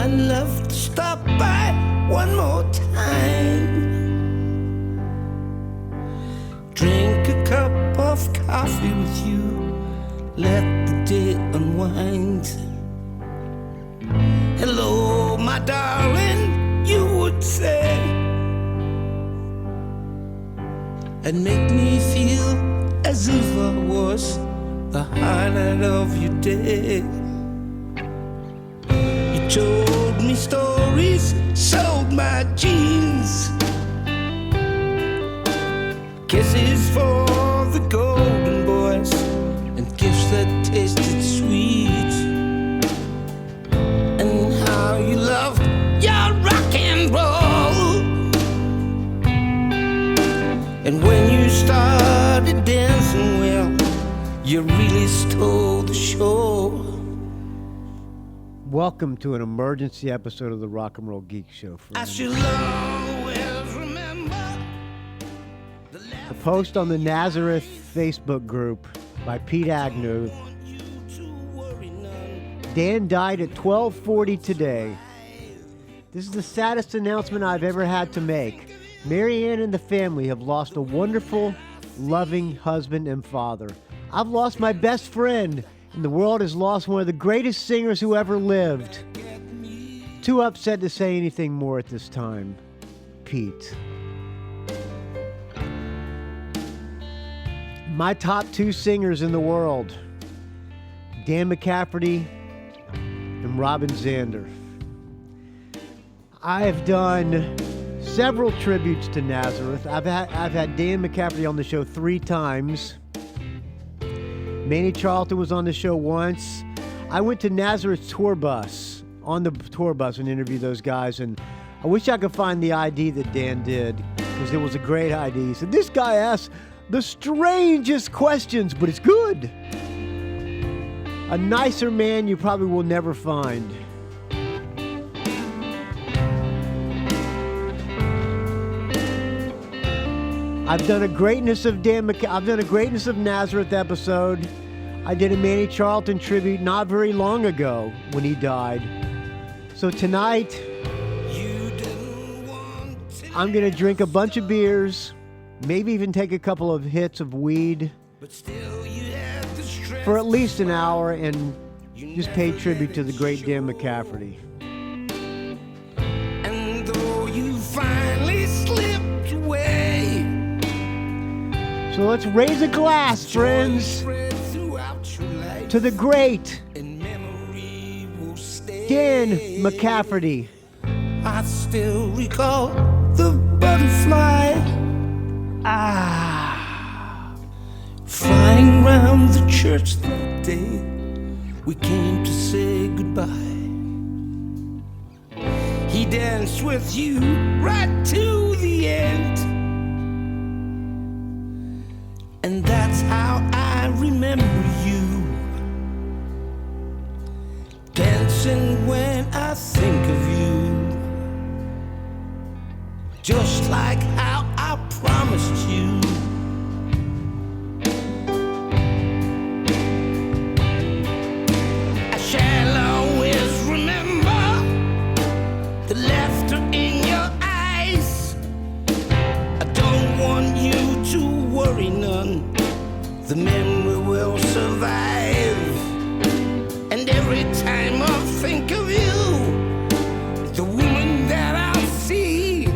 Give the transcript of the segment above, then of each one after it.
I'd love to stop by one more time. Drink a cup of coffee with you, let the day unwind. Hello, my darling, you would say, and make me feel as if I was the highlight of your day. You told me stories, sold my jeans, kisses for the golden boys, and gifts that tasted sweet. And how you loved your rock and roll. And when you started dancing, well, you really stole the show. Welcome to an emergency episode of the Rock and Roll Geek Show, friends. I should always remember A post on the Nazareth Facebook group by Pete Agnew. Dan died at 12:40 today. This is the saddest announcement I've ever had to make. Mary Ann and the family have lost a wonderful, loving husband and father. I've lost my best friend, and the world has lost one of the greatest singers who ever lived. Too upset to say anything more at this time. Pete. My top two singers in the world, Dan McCafferty and Robin Zander. I have done several tributes to Nazareth. I've had Dan McCafferty on the show 3 times. Manny Charlton was on the show once. I went to Nazareth's tour bus, on the tour bus, and interviewed those guys, and I wish I could find the ID that Dan did, because it was a great ID. He said, this guy asks the strangest questions, but it's good. A nicer man you probably will never find. I've done a Greatness of Nazareth episode. I did a Manny Charlton tribute not very long ago when he died. So tonight, I'm going to drink a bunch of beers, maybe even take a couple of hits of weed for at least an hour and just pay tribute to the great Dan McCafferty. And though you finally slipped away, so let's raise a glass, friends, to the great Dan McCafferty. I still recall the butterfly flying round the church that day. We came to say goodbye. He danced with you right to the end, and that's how I remember you, dancing when I think of you, just like how I promised you. I shall always remember the laughter in your eyes. I don't want you to worry none, the memory will survive. And every time I think of you, the woman that I see,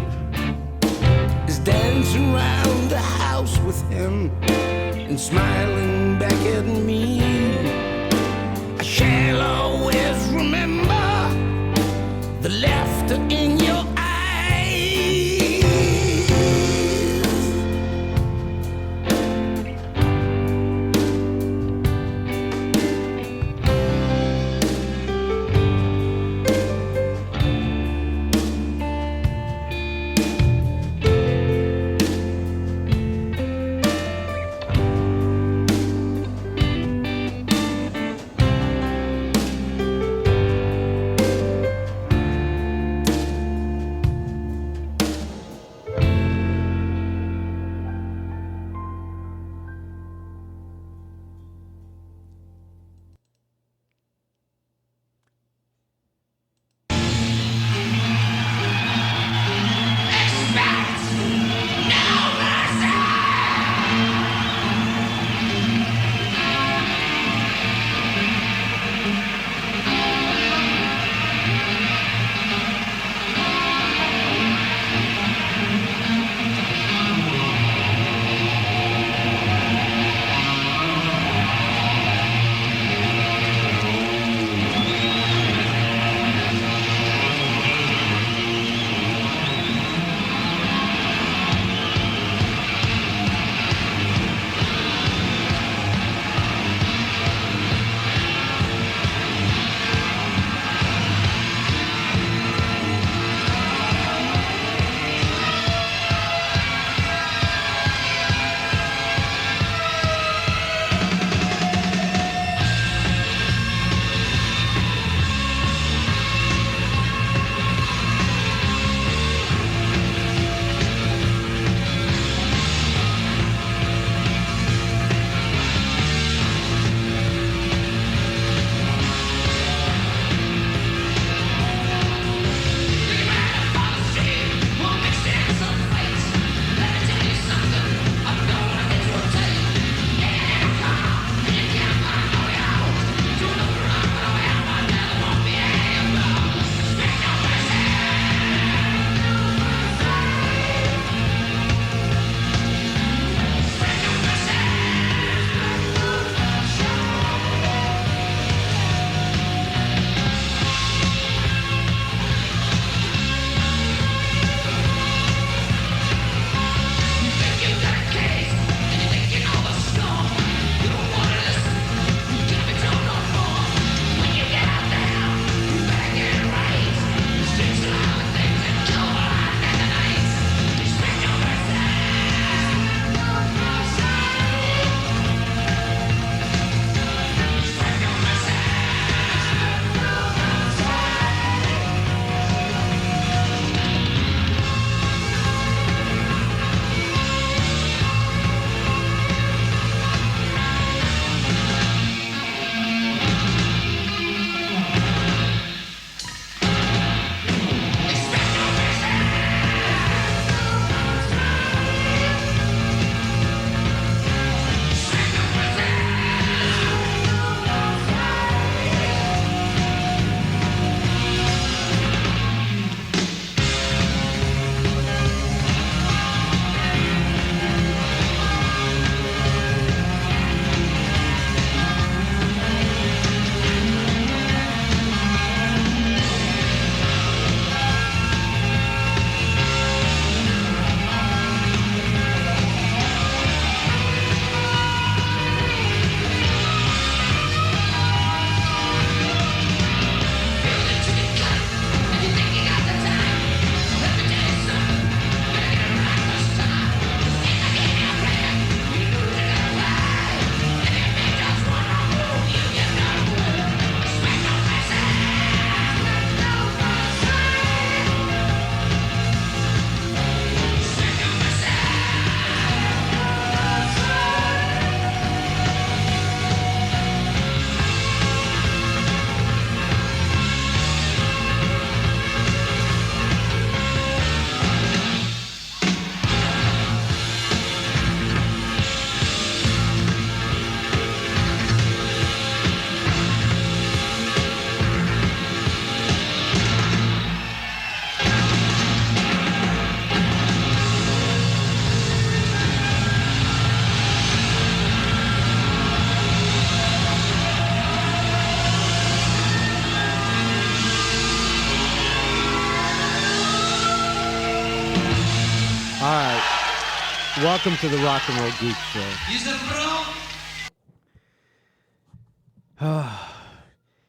Welcome to the Rock and Roll Geek Show.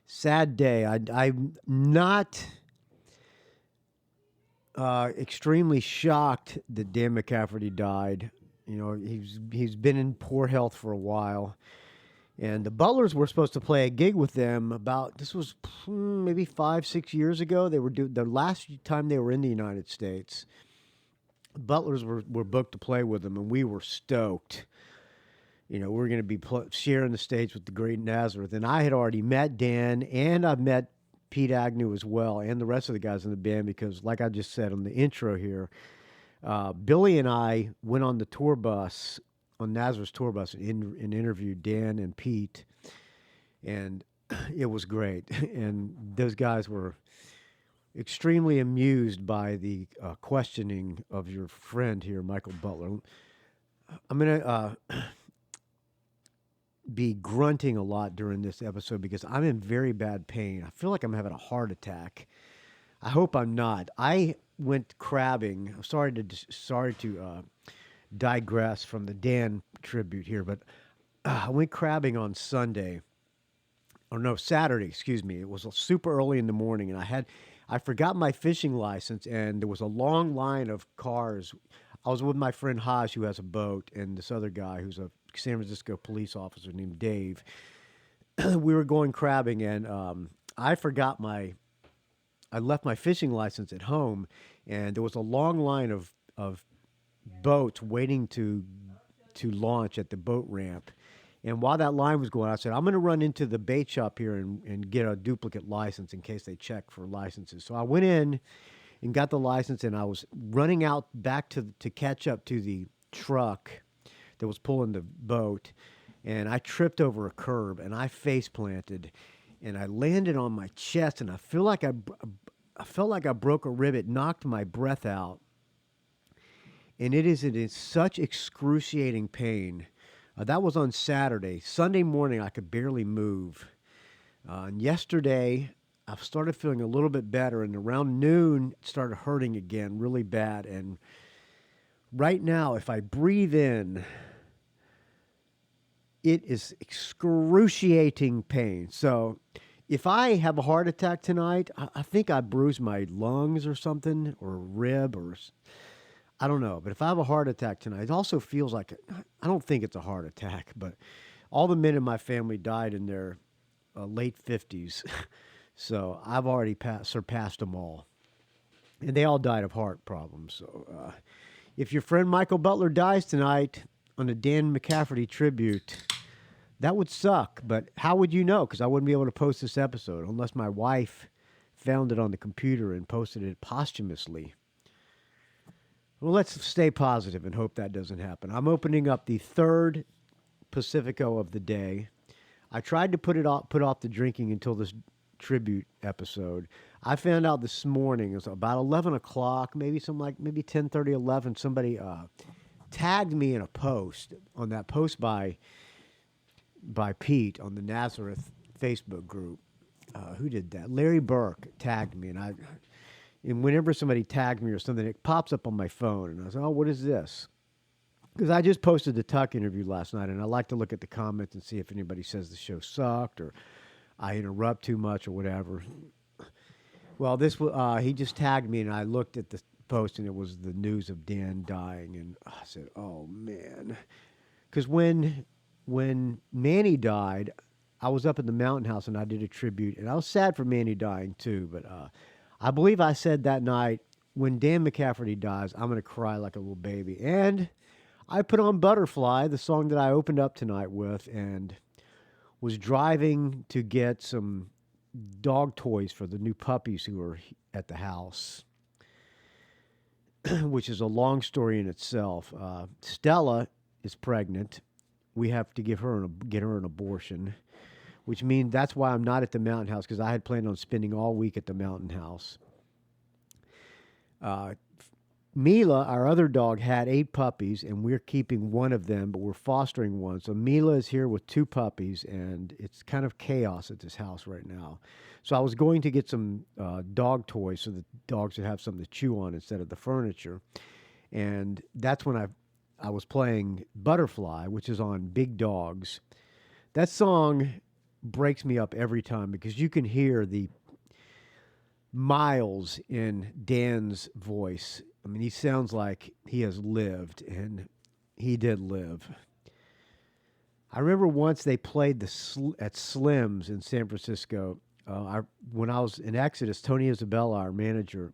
Sad day. I'm not extremely shocked that Dan McCafferty died. You know, he's been in poor health for a while. And the Butlers were supposed to play a gig with them this was maybe 5-6 years ago. They were the last time they were in the United States. Butlers were booked to play with them, and we were stoked. You know, we're going to be sharing the stage with the great Nazareth. And I had already met Dan, and I've met Pete Agnew as well, and the rest of the guys in the band, because like I just said on the intro here, Billy and I went on the tour bus, on Nazareth's tour bus, and interviewed Dan and Pete, and it was great. And those guys were extremely amused by the questioning of your friend here, Michael Butler. I'm going to be grunting a lot during this episode because I'm in very bad pain. I feel like I'm having a heart attack. I hope I'm not. I went crabbing. I'm sorry to digress from the Dan tribute here, but I went crabbing on Saturday. Excuse me. It was super early in the morning, and I forgot my fishing license, and there was a long line of cars. I was with my friend Haj, who has a boat, and this other guy who's a San Francisco police officer named Dave. We were going crabbing, and I left my fishing license at home, and there was a long line of boats waiting to launch at the boat ramp. And while that line was going, I said, I'm going to run into the bait shop here and get a duplicate license in case they check for licenses. So I went in and got the license, and I was running out back to catch up to the truck that was pulling the boat, and I tripped over a curb, and I face planted, and I landed on my chest, and I felt like I broke a rib. It knocked my breath out, and it is in such excruciating pain. That was on Saturday. Sunday morning, I could barely move. And yesterday, I started feeling a little bit better, and around noon, it started hurting again really bad. And right now, if I breathe in, it is excruciating pain. So if I have a heart attack tonight, I think I bruised my lungs or something, or a rib, or I don't know. But if I have a heart attack tonight, it also feels like, I don't think it's a heart attack, but all the men in my family died in their late 50s. So I've already surpassed them all. And they all died of heart problems. So if your friend Michael Butler dies tonight on a Dan McCafferty tribute, that would suck. But how would you know? Because I wouldn't be able to post this episode unless my wife found it on the computer and posted it posthumously. Well, let's stay positive and hope that doesn't happen. I'm opening up the third Pacifico of the day. I tried to put off the drinking until this tribute episode. I found out this morning, it was about 11 o'clock, maybe 10:30, 11, somebody tagged me in a post, on that post by Pete on the Nazareth Facebook group. Who did that? Larry Burke tagged me, and whenever somebody tagged me or something, it pops up on my phone, and I was, oh, what is this? Because I just posted the Tuck interview last night, and I like to look at the comments and see if anybody says the show sucked or I interrupt too much or whatever. Well, he just tagged me, and I looked at the post, and it was the news of Dan dying, and I said, oh, man. Because when Manny died, I was up in the Mountain House, and I did a tribute, and I was sad for Manny dying, too, but I believe I said that night, when Dan McCafferty dies, I'm going to cry like a little baby. And I put on Butterfly, the song that I opened up tonight with, and was driving to get some dog toys for the new puppies who are at the house, which is a long story in itself. Stella is pregnant. We have to get her an abortion, which means that's why I'm not at the Mountain House, because I had planned on spending all week at the Mountain House. Mila, our other dog, had 8 puppies, and we're keeping one of them, but we're fostering one. So Mila is here with 2 puppies, and it's kind of chaos at this house right now. So I was going to get some dog toys so the dogs would have something to chew on instead of the furniture. And that's when I was playing Butterfly, which is on Big Dogs. That song breaks me up every time because you can hear the miles in Dan's voice. I mean, he sounds like he has lived, and he did live. I remember once they played at Slim's in San Francisco. When I was in Exodus, Tony Isabella, our manager,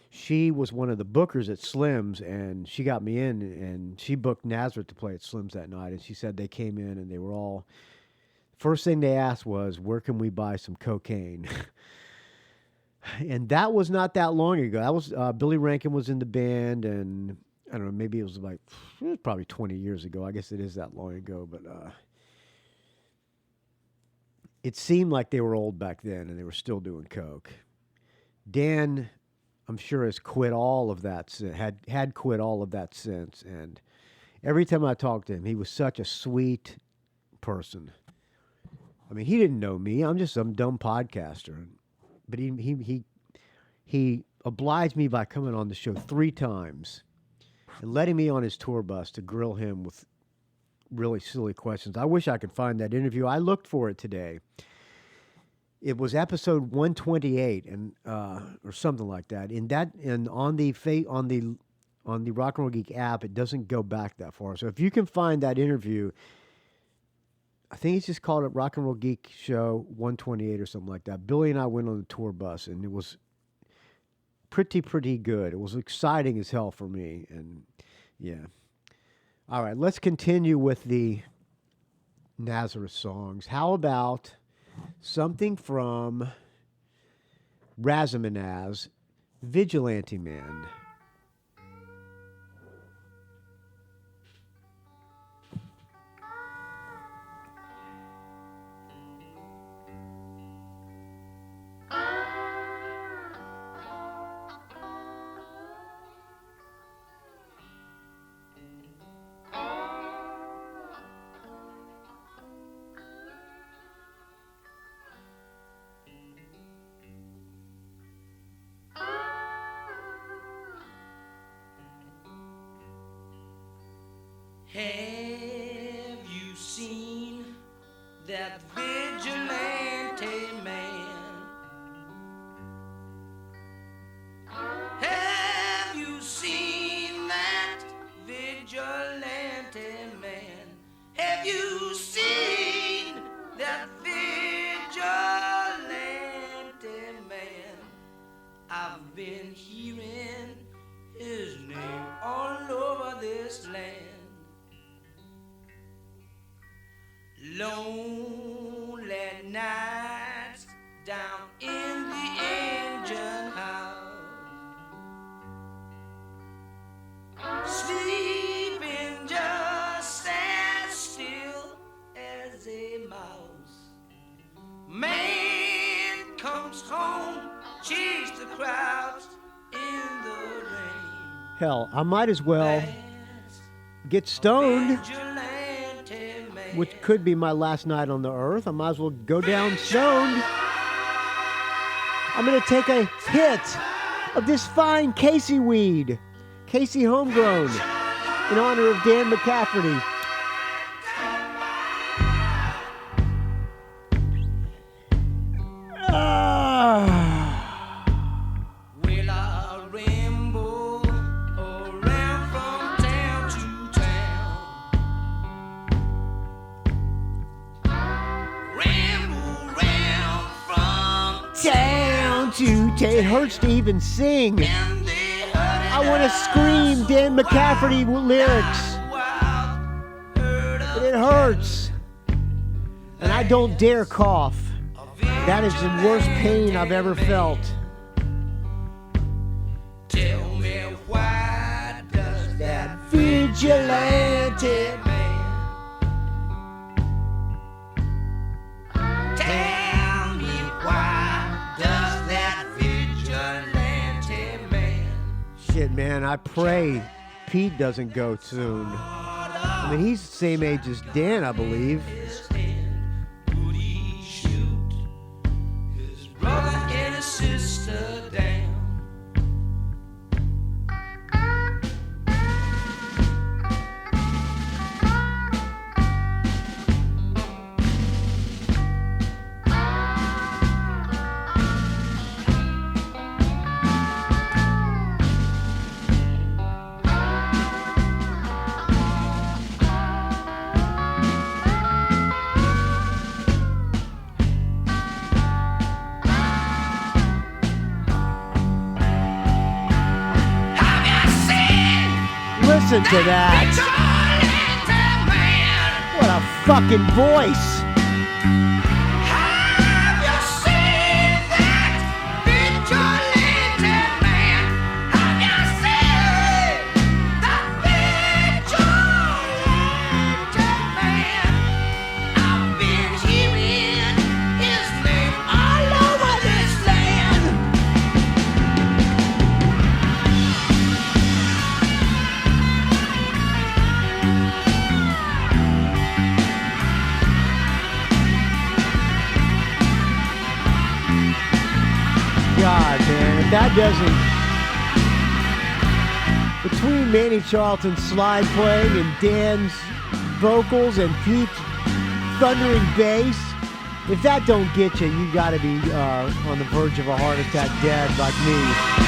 she was one of the bookers at Slim's, and she got me in, and she booked Nazareth to play at Slim's that night, and she said they came in, and they were all, first thing they asked was, where can we buy some cocaine? And that was not that long ago. That was Billy Rankin was in the band, and I don't know, maybe it was probably 20 years ago. I guess it is that long ago, but it seemed like they were old back then, and they were still doing coke. Dan, I'm sure, has quit all of that, had quit all of that since, and every time I talked to him, he was such a sweet person. I mean, he didn't know me. I'm just some dumb podcaster. But he obliged me by coming on the show 3 times and letting me on his tour bus to grill him with really silly questions. I wish I could find that interview. I looked for it today. It was episode 128 and or something like that. And on the Rock and Roll Geek app, it doesn't go back that far. So if you can find that interview, I think it's just called it Rock and Roll Geek Show 128 or something like that. Billy and I went on the tour bus, and it was pretty good. It was exciting as hell for me, and yeah. All right, let's continue with the Nazareth songs. How about something from Razamanaz, Vigilante Man? Have you seen that vigilante man? Have you seen that vigilante man? Have you seen that vigilante man? I've been hearing his name all over this land. Lonely nights down in the engine house, sleeping just as still as a mouse. Man comes home, chase the crowds in the rain. Hell, I might as well get stoned, which could be my last night on the earth. I might as well go down stoned. I'm going to take a hit of this fine Casey weed, Casey Homegrown, in honor of Dan McCafferty. It hurts to even sing. I want to scream Dan McCafferty lyrics, but it hurts, and I don't dare cough. That is the worst pain I've ever felt. Tell me, why does that vigilante man? Tell me, why does that vigilante man? Shit, man, I pray Pete doesn't go soon. I mean, he's the same age as Dan, I believe. Would he shoot his brother and his sister down? Listen to that. What a fucking voice. God, man, if that doesn't... Between Manny Charlton's slide playing and Dan's vocals and Pete's thundering bass, if that don't get you, you gotta be on the verge of a heart attack dead like me.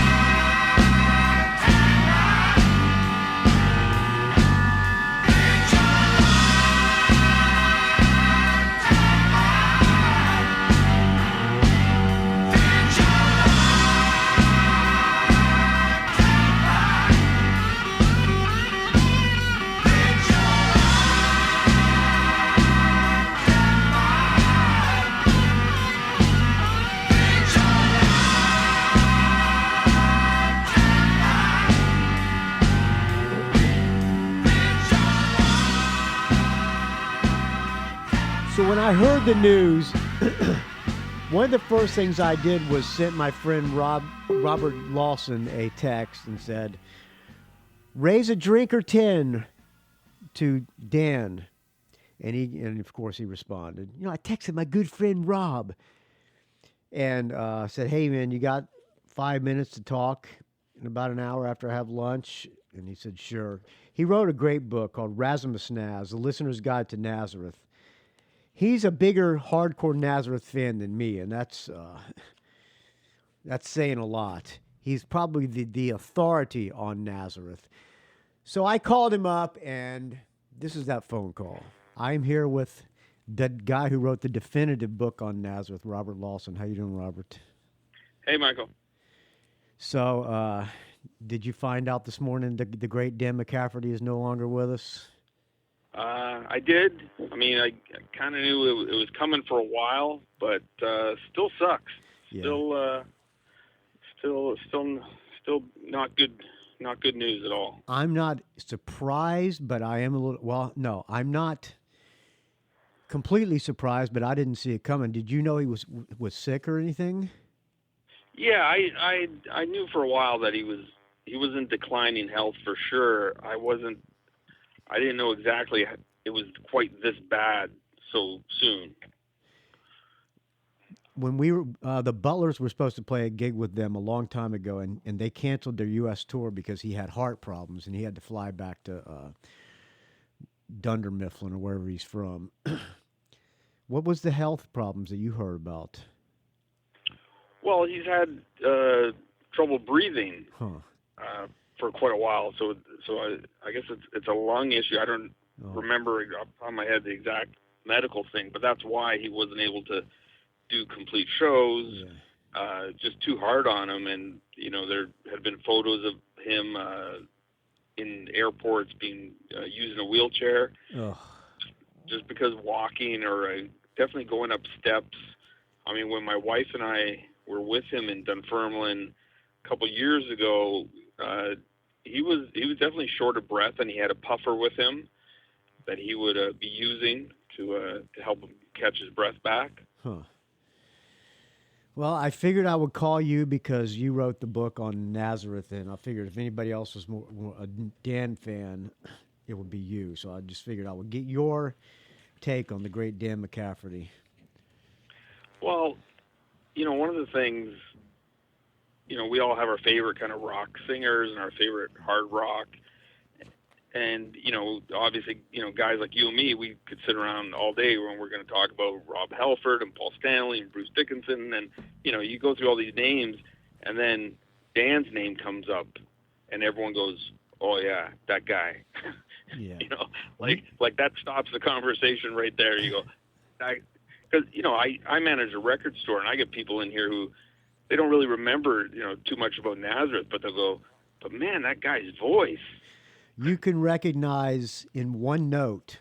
So when I heard the news, one of the first things I did was sent my friend Robert Lawson a text and said, raise a drink or 10 to Dan. And of course he responded. You know, I texted my good friend Rob and said, hey man, you got 5 minutes to talk in about an hour after I have lunch? And he said, sure. He wrote a great book called Rasmus Naz, The Listener's Guide to Nazareth. He's a bigger hardcore Nazareth fan than me, and that's saying a lot. He's probably the authority on Nazareth. So I called him up, and this is that phone call. I'm here with the guy who wrote the definitive book on Nazareth, Robert Lawson. How you doing, Robert? Hey, Michael. So did you find out this morning the great Dan McCafferty is no longer with us? I did. I mean, I kind of knew it was coming for a while, but still sucks. Yeah. Still not good. Not good news at all. I'm not surprised, but I am a little. Well, no, I'm not completely surprised, but I didn't see it coming. Did you know he was sick or anything? Yeah, I knew for a while that he was in declining health for sure. I didn't know exactly it was quite this bad so soon. When we were, the Butlers were supposed to play a gig with them a long time ago, and they canceled their U.S. tour because he had heart problems, and he had to fly back to Dunder Mifflin or wherever he's from. What was the health problems that you heard about? Well, he's had trouble breathing. For quite a while, so I guess it's a lung issue. I don't remember off the top of my head the exact medical thing, but that's why he wasn't able to do complete shows. Yeah. Just too hard on him, and you know there had been photos of him in airports being using a wheelchair, just because walking or definitely going up steps. I mean, when my wife and I were with him in Dunfermline a couple years ago. He was definitely short of breath, and he had a puffer with him that he would be using to help him catch his breath back. Huh. Well, I figured I would call you because you wrote the book on Nazareth, and I figured if anybody else was more a Dan fan, it would be you. So I just figured I would get your take on the great Dan McCafferty. Well, you know, one of the things. You know, we all have our favorite kind of rock singers and our favorite hard rock. And, you know, obviously, you know, guys like you and me, we could sit around all day when we're going to talk about Rob Halford and Paul Stanley and Bruce Dickinson. And, you know, you go through all these names, and then Dan's name comes up, and everyone goes, oh, yeah, that guy. Yeah. You know, like that stops the conversation right there. You go, because, you know, I manage a record store, and I get people in here who, they don't really remember, you know, too much about Nazareth, but they'll go, but man, that guy's voice. you can recognize in one note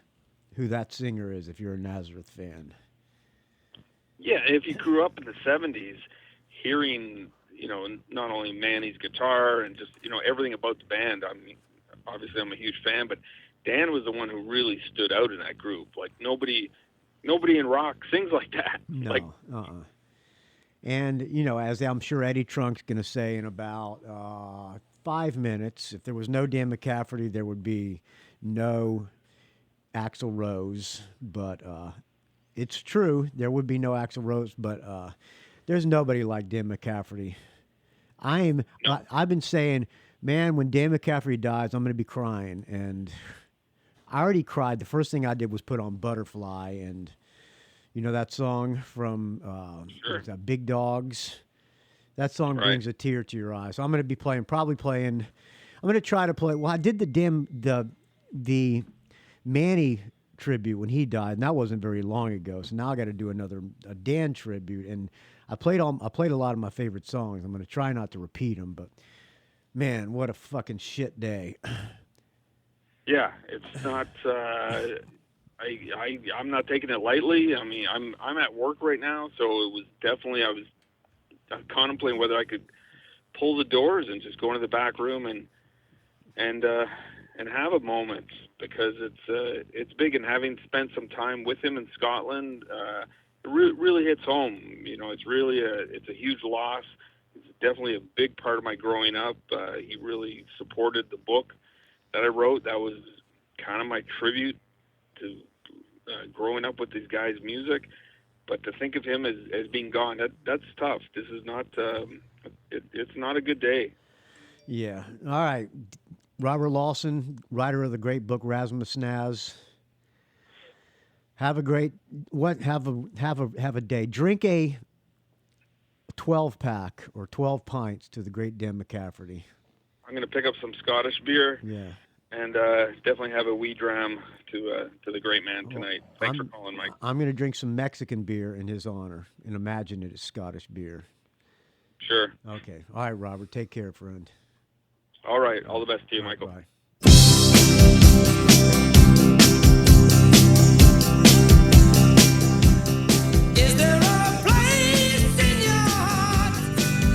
who that singer is if you're a Nazareth fan. Yeah, if you grew up in the 70s, hearing, not only Manny's guitar and just, everything about the band. I mean, obviously I'm a huge fan, but Dan was the one who really stood out in that group. Like nobody in rock sings like that. No, And, as I'm sure Eddie Trunk's going to say in about 5 minutes, if there was no Dan McCafferty, there would be no Axl Rose. But it's true, there would be no Axl Rose, but there's nobody like Dan McCafferty. I've been saying, man, when Dan McCafferty dies, I'm going to be crying. And I already cried. The first thing I did was put on Butterfly, and that song from Big Dogs. That song brings a tear to your eye. So I'm going to be playing. I'm going to try to play. Well, I did the Manny tribute when he died, and that wasn't very long ago. So now I got to do a Dan tribute, and I played a lot of my favorite songs. I'm going to try not to repeat them, but man, what a fucking shit day. Yeah, it's not. I'm not taking it lightly. I mean, I'm at work right now, so it was definitely I was contemplating whether I could pull the doors and just go into the back room and have a moment, because it's big. And having spent some time with him in Scotland, it really hits home. It's a huge loss. It's definitely a big part of my growing up. He really supported the book that I wrote. That was kind of my tribute to growing up with these guys' music. But to think of him as being gone, that's tough. This is not. It's not a good day. Yeah. All right. Robert Lawson, writer of the great book Rasmus Naz. Have a day. Drink a 12-pack or 12 pints to the great Dan McCafferty. I'm going to pick up some Scottish beer. Yeah. And definitely have a wee dram to the great man tonight. Thanks for calling, Mike. I'm going to drink some Mexican beer in his honor and imagine it is Scottish beer. Sure. Okay. All right, Robert. Take care, friend. All right. All the best to you, Michael. Bye. Is there a place in your heart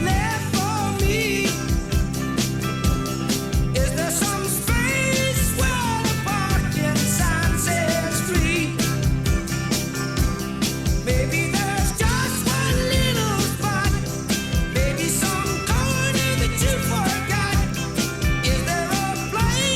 left for me? Is there some space where the parking sign says free? Maybe there's just one little spot, maybe some corner that you forgot. Is there a place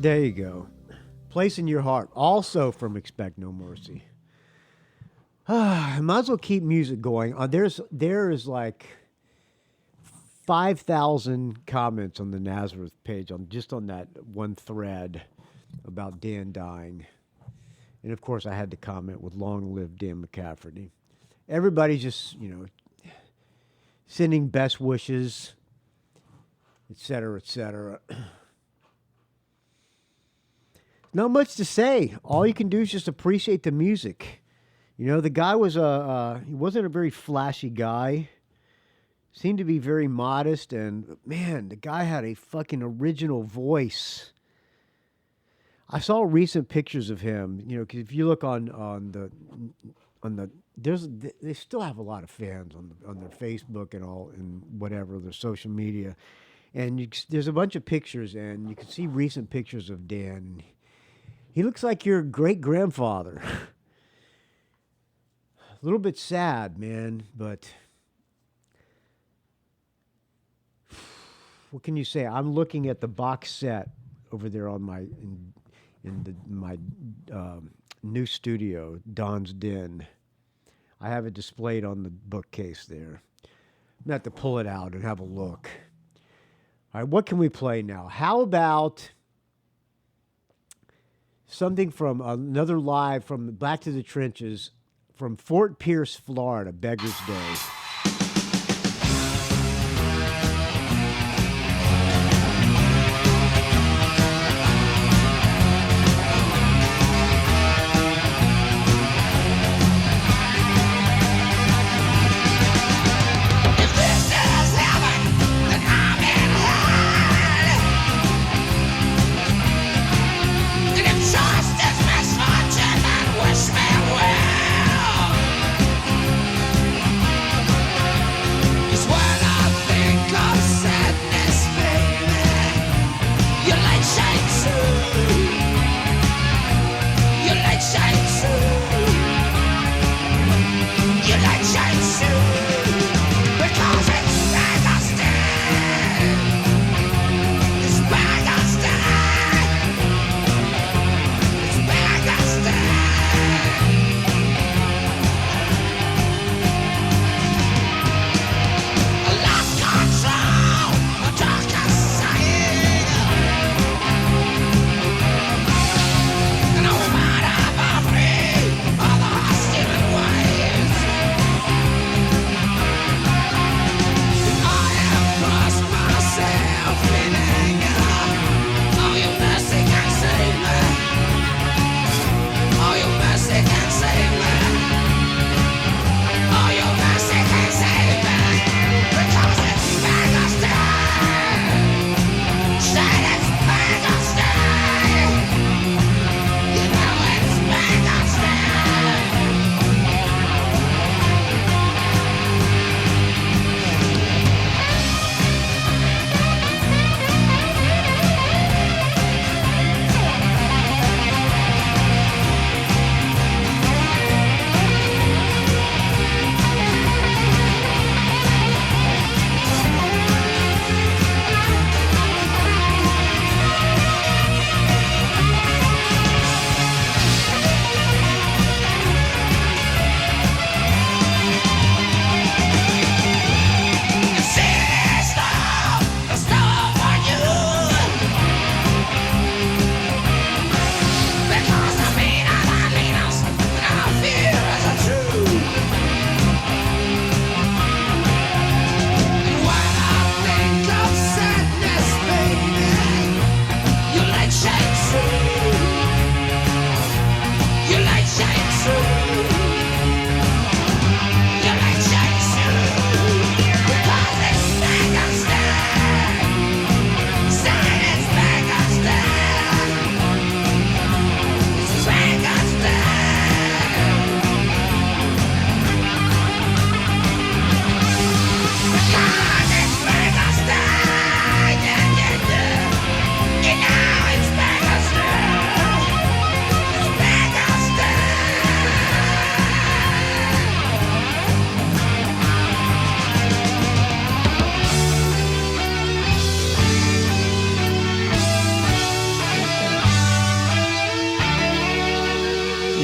There you go. Place in your heart. Also from Expect No Mercy. Might as well keep music going. There is like 5,000 comments on the Nazareth page just on that one thread about Dan dying. And of course I had to comment with long live Dan McCafferty. Everybody's just, sending best wishes, et cetera, et cetera. Not much to say. All you can do is just appreciate the music. The guy was he wasn't a very flashy guy. Seemed to be very modest, and man, the guy had a fucking original voice. I saw recent pictures of him, because if you look on the they still have a lot of fans on their Facebook and all and whatever their social media, and there's a bunch of pictures, and you can see recent pictures of Dan. He looks like your great grandfather. A little bit sad, man, but what can you say? I'm looking at the box set over there on my my new studio, Don's Den. I have it displayed on the bookcase there. I'm gonna have to pull it out and have a look. All right, what can we play now? How about something from another live from Back to the Trenches from Fort Pierce, Florida, Beggar's Day.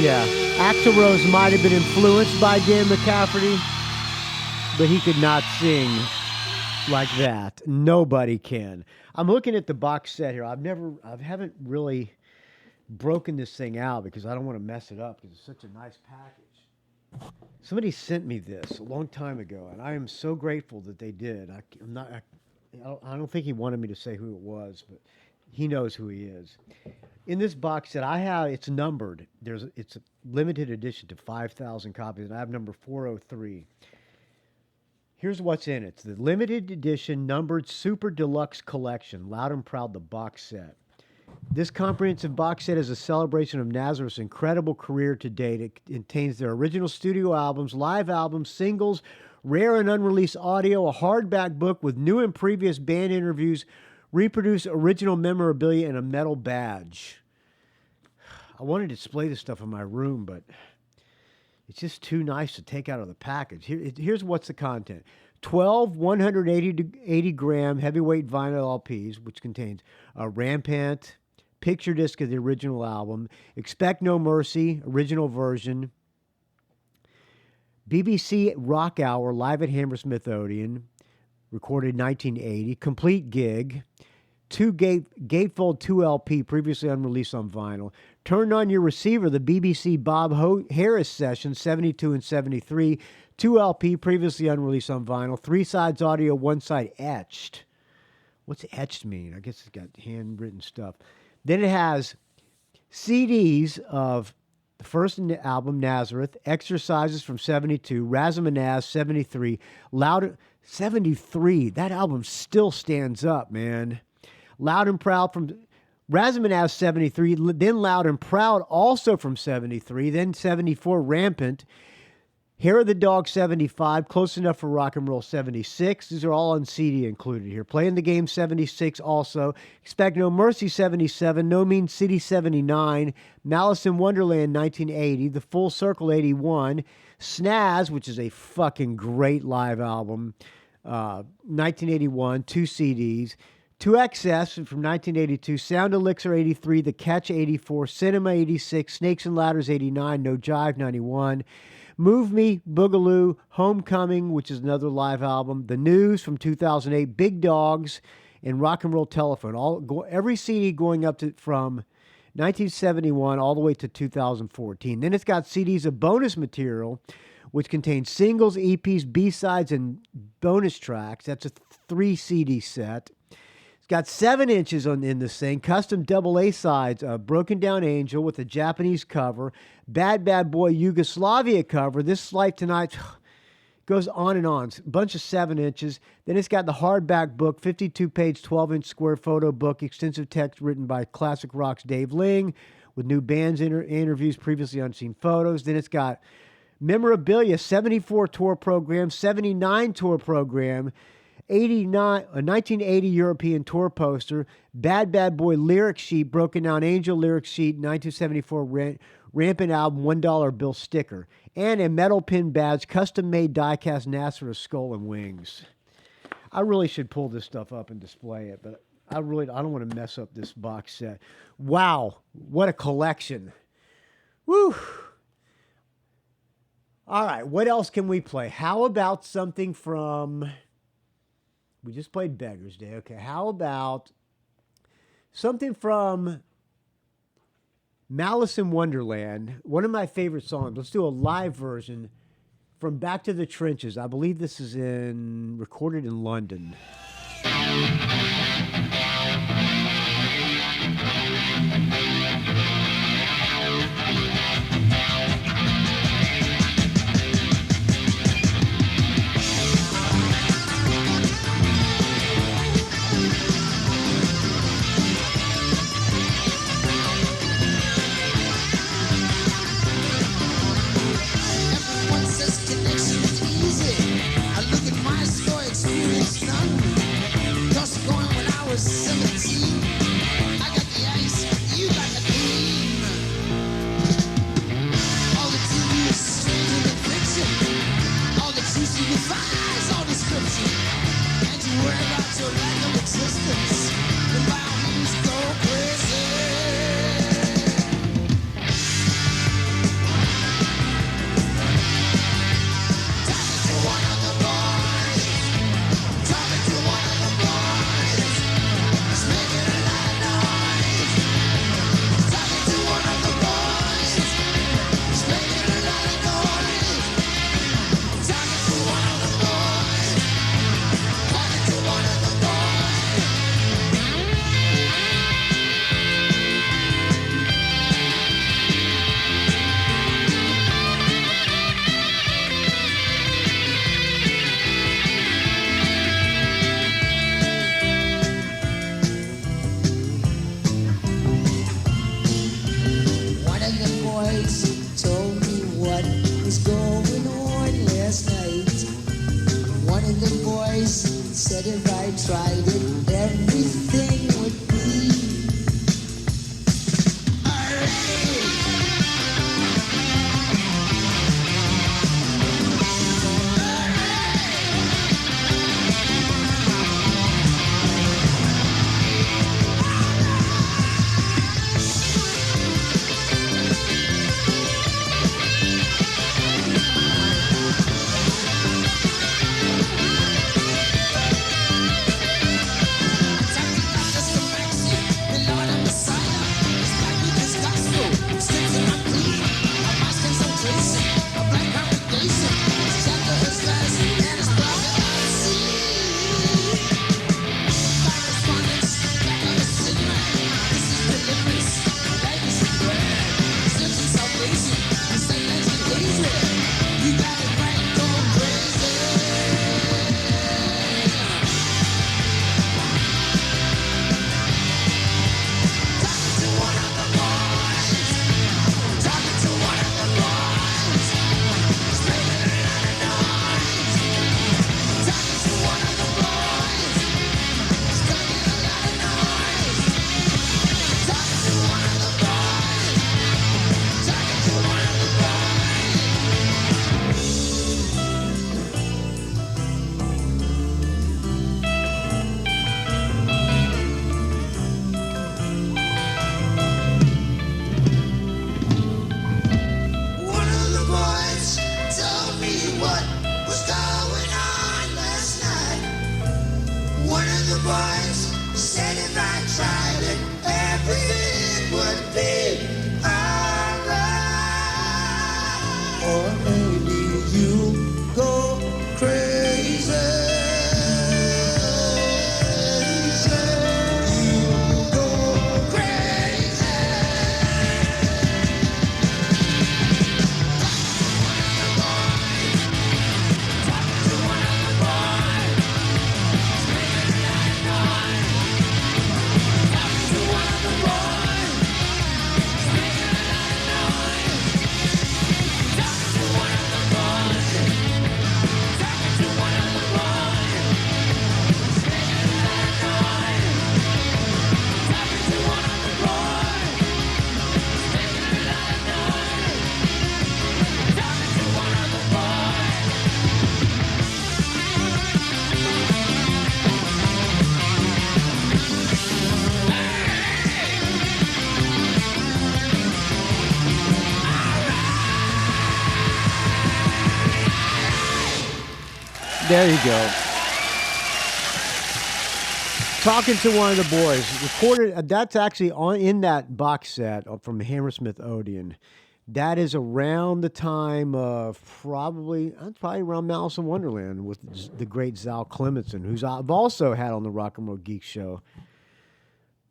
Yeah. Axl Rose might have been influenced by Dan McCafferty, but he could not sing like that. Nobody can. I'm looking at the box set here. I haven't really broken this thing out because I don't want to mess it up because it's such a nice package. Somebody sent me this a long time ago, and I am so grateful that they did. I don't think he wanted me to say who it was, but he knows who he is. In this box set, it's numbered. It's a limited edition to 5,000 copies, and I have number 403. Here's what's in it. It's the limited edition numbered Super Deluxe Collection, Loud and Proud, the box set. This comprehensive box set is a celebration of Nazareth's incredible career to date. It contains their original studio albums, live albums, singles, rare and unreleased audio, a hardback book with new and previous band interviews, reproduce original memorabilia, and a metal badge. I want to display this stuff in my room, but it's just too nice to take out of the package. Here's what's the content. 12 180-gram heavyweight vinyl LPs, which contains a Rampant, picture disc of the original album, Expect No Mercy, original version, BBC Rock Hour, live at Hammersmith Odeon, recorded 1980, complete gig, Gatefold 2 LP, previously unreleased on vinyl, Turn On Your Receiver, the BBC Bob Harris session, 72 and 73, 2 LP, previously unreleased on vinyl, 3 sides audio, 1 side etched. What's etched mean? I guess it's got handwritten stuff. Then it has CDs of the first album, Nazareth, Exercises from 72, Razamanaz, 73, Loud, 73. That album still stands up, man. Loud and Proud from Razamanaz, 73, then Loud and Proud also from 73, then 74, Rampant, Hair of the Dog, 75, Close Enough for Rock and Roll, 76. These are all on CD included here. Playing the Game, 76 also. Expect No Mercy, 77. No Mean City, 79. Malice in Wonderland, 1980. The Full Circle, 81. Snaz, which is a fucking great live album, 1981, 2 CDs. 2XS from 1982, Sound Elixir 83, The Catch 84, Cinema 86, Snakes and Ladders 89, No Jive 91, Move Me, Boogaloo, Homecoming, which is another live album, The News from 2008, Big Dogs, and Rock and Roll Telephone. Every CD going up to from 1971 all the way to 2014. Then it's got CDs of bonus material, which contains singles, EPs, B-sides, and bonus tracks. That's a 3 CD set. It's got 7 inches in this thing, custom double A sides, a Broken Down Angel with a Japanese cover, Bad Bad Boy Yugoslavia cover. This Life Tonight goes on and on. A bunch of 7 inches. Then it's got the hardback book, 52-page, 12-inch square photo book, extensive text written by Classic Rock's Dave Ling with new bands interviews, previously unseen photos. Then it's got memorabilia, 74 tour program, 79 tour program, 1980 European tour poster, Bad Bad Boy lyric sheet, Broken Down Angel lyric sheet, 1974 Rampant album, $1 bill sticker, and a metal pin badge, custom-made die-cast Nazareth skull and wings. I really should pull this stuff up and display it, but I don't want to mess up this box set. Wow, what a collection. Woo! All right, what else can we play? How about something from... We just played Beggar's Day. Okay, how about something from Malice in Wonderland? One of my favorite songs. Let's do a live version from Back to the Trenches. I believe this is recorded in London. Connection is easy. I look at my score, experience none. Cause There you go. Talking to one of the boys. Recorded. That's actually in that box set from Hammersmith Odeon. That is around the time of probably around Malice in Wonderland with the great Zal Clementson, who's I've also had on the Rock and Roll Geek Show. I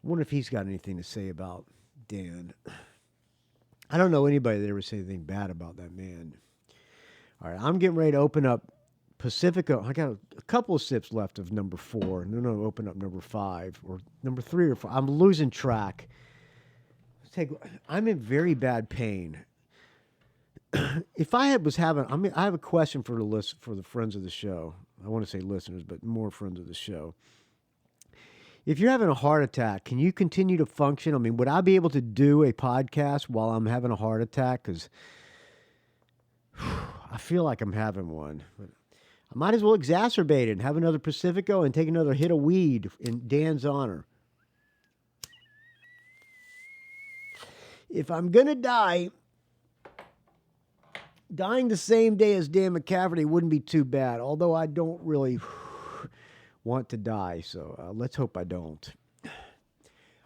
wonder if he's got anything to say about Dan. I don't know anybody that ever said anything bad about that man. All right, I'm getting ready to open up Pacifico. I got a couple of sips left of number 4, and then I'll open up number 5 or number 3 or 4. I'm losing track. I'm in very bad pain. If I was having, I have a question for the friends of the show. I want to say listeners, but more friends of the show. If you're having a heart attack, can you continue to function? I mean, would I be able to do a podcast while I'm having a heart attack? Because I feel like I'm having one. But I might as well exacerbate it and have another Pacifico and take another hit of weed in Dan's honor. If I'm going to die, dying the same day as Dan McCafferty wouldn't be too bad, although I don't really want to die, so let's hope I don't.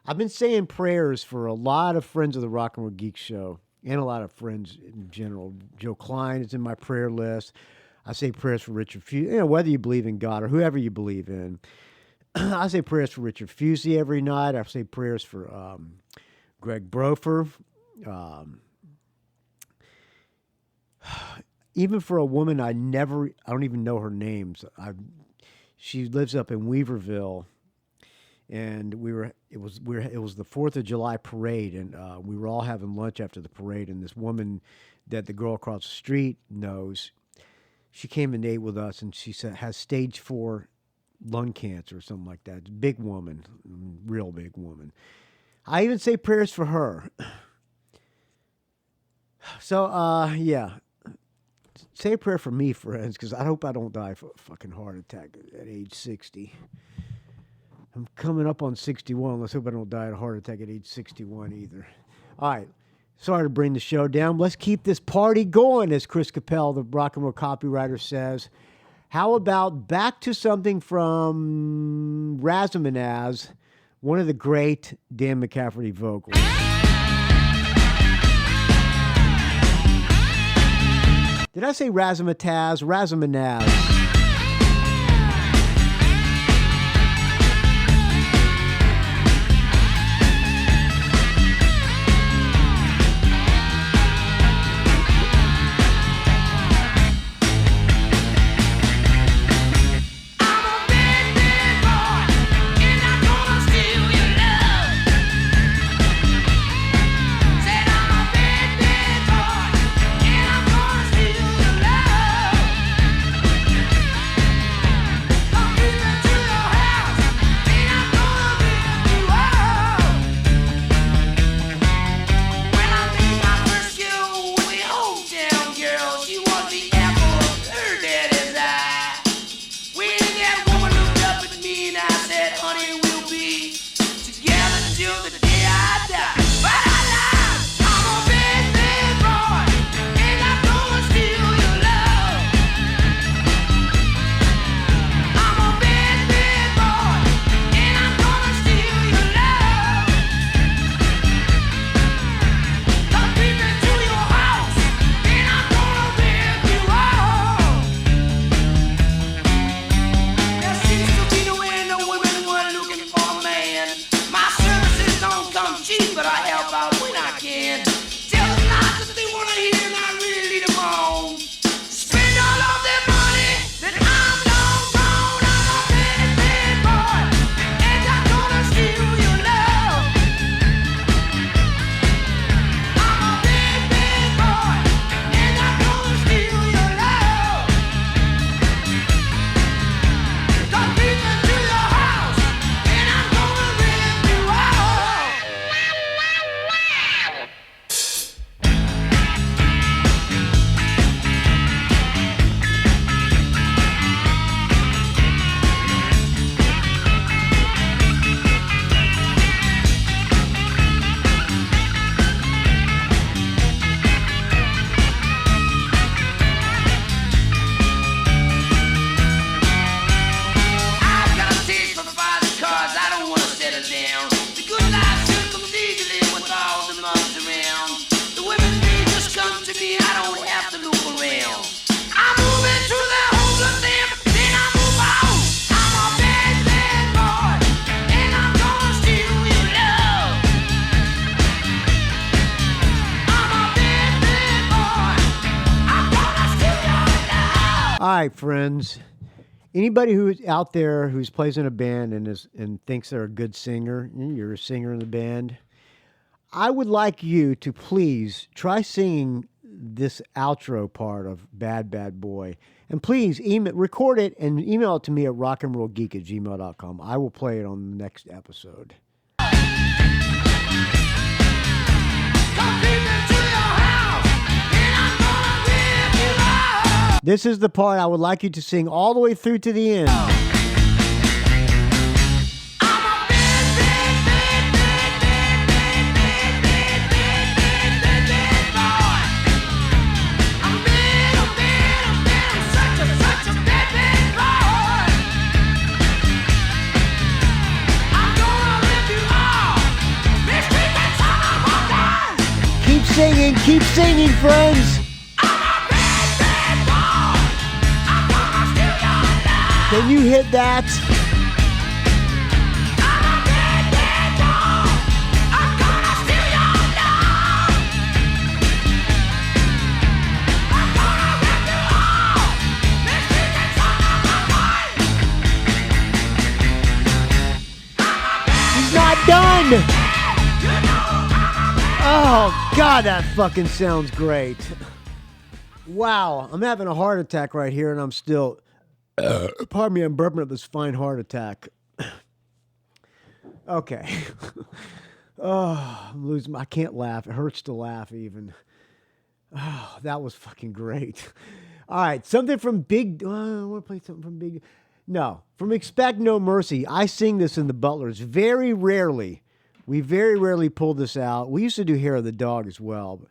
I've been saying prayers for a lot of friends of the Rock and Roll Geek Show and a lot of friends in general. Joe Klein is in my prayer list. I say prayers for Richard Fusey, whether you believe in God or whoever you believe in. I say prayers for Richard Fusey every night. I say prayers for Greg Brofer. Even for a woman I don't even know her names. She lives up in Weaverville, and it was the 4th of July parade, and we were all having lunch after the parade, and this woman that the girl across the street knows, she came and ate with us, and she said has stage 4 lung cancer or something like that. Big woman, real big woman. I even say prayers for her. So, yeah. Say a prayer for me, friends, because I hope I don't die of a fucking heart attack at age 60. I'm coming up on 61. Let's hope I don't die of a heart attack at age 61 either. All right. Sorry to bring the show down. Let's keep this party going, as Chris Capel, the rock and roll copywriter, says. How about back to something from Razamanaz, one of the great Dan McCafferty vocals. Did I say Razamataz? Razamanaz. All right, friends. Anybody who's out there who's plays in a band and thinks they're a good singer, you're a singer in the band, I would like you to please try singing this outro part of Bad Bad Boy. And please record it and email it to me at rockandrollgeek@gmail.com. I will play it on the next episode. This is the part I would like you to sing all the way through to the end. Keep singing, friends. Can you hit that? He's not done. Oh, God, that fucking sounds great. Wow, I'm having a heart attack right here, and I'm still... pardon me, I'm burping up this fine heart attack. Okay. Oh, I'm losing... I can't laugh. It hurts to laugh, even. Oh, that was fucking great. All right, something from Big... I want to play something from Big... No, from Expect No Mercy. I sing this in the Butlers very rarely. We very rarely pull this out. We used to do Hair of the Dog as well.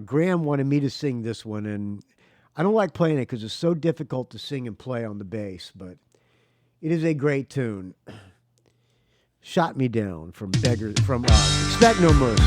Graham wanted me to sing this one, and I don't like playing it because it's so difficult to sing and play on the bass, but it is a great tune. Shot Me Down from Expect No Mercy.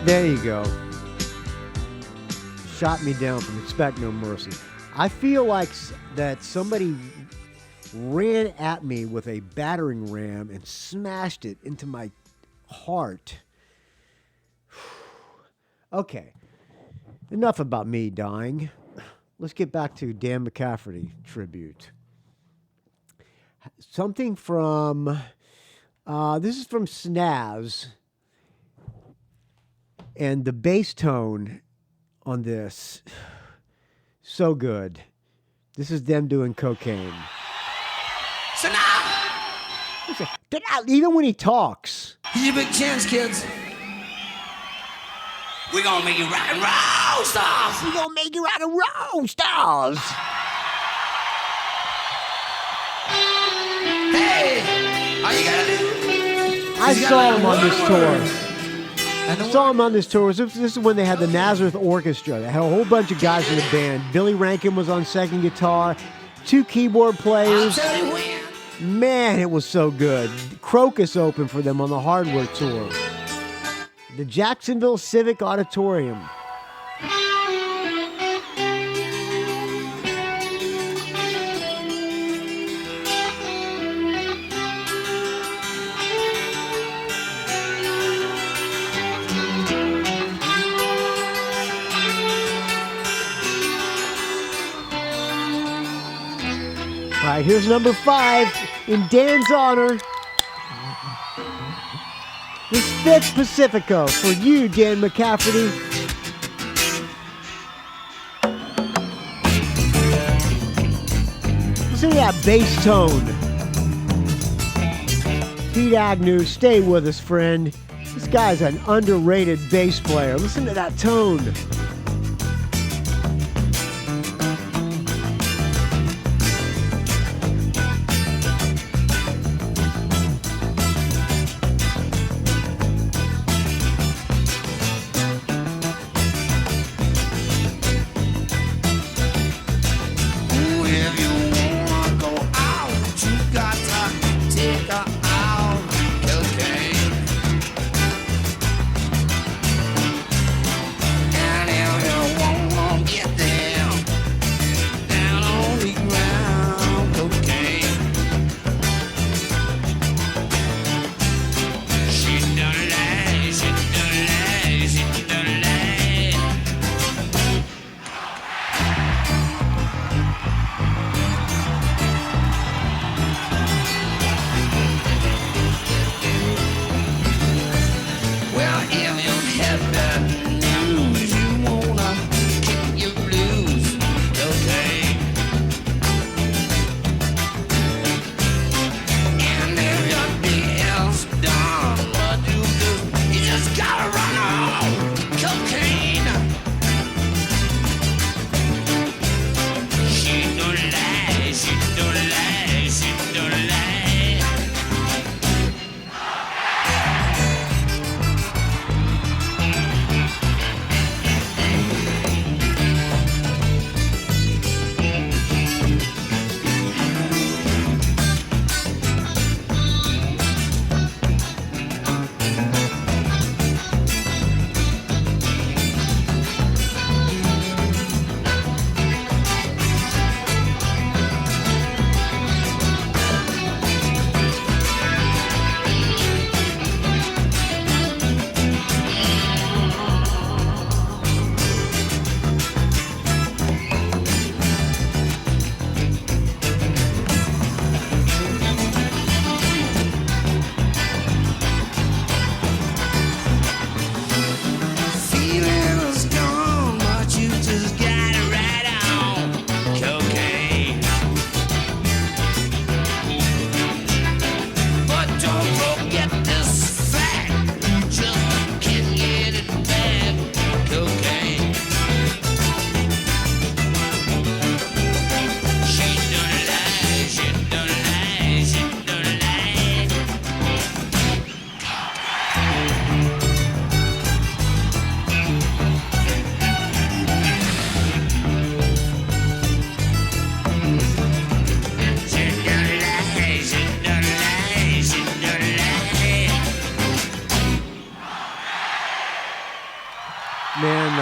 There you go. Shot me down from Expect No Mercy. I feel like that somebody ran at me with a battering ram and smashed it into my heart. Okay. Enough about me dying. Let's get back to Dan McCafferty tribute. Something from, this is from Snaz. And the bass tone on this, so good. This is them doing cocaine. So now, Even when he talks. here's your big chance, kids. We're gonna make you rock and roll stars. We're gonna make you rock and roll stars. Hey, all you gotta do. I saw him on this tour. And I saw him on this tour. This is when they had the Nazareth Orchestra. They had a whole bunch of guys in the band. Billy Rankin was on second guitar, 2 keyboard I'll players. tell you when. Man, it was so good. Crocus opened for them on the Hardware tour. The Jacksonville Civic Auditorium. All right, here's number 5 in Dan's honor. This 5th Pacifico for you, Dan McCafferty. Listen to that bass tone. Pete Agnew, stay with us, friend. This guy's an underrated bass player. Listen to that tone. And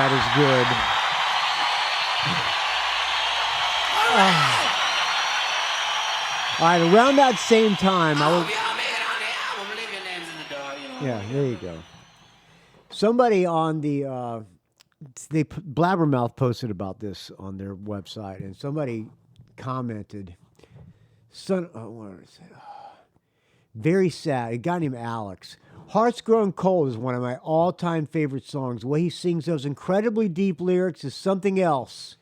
that is good. All right, around that same time, yeah, there you go. Somebody on the Blabbermouth posted about this on their website, and somebody commented, very sad. A guy named Alex. Hearts Grown Cold is one of my all-time favorite songs. The way he sings those incredibly deep lyrics is something else.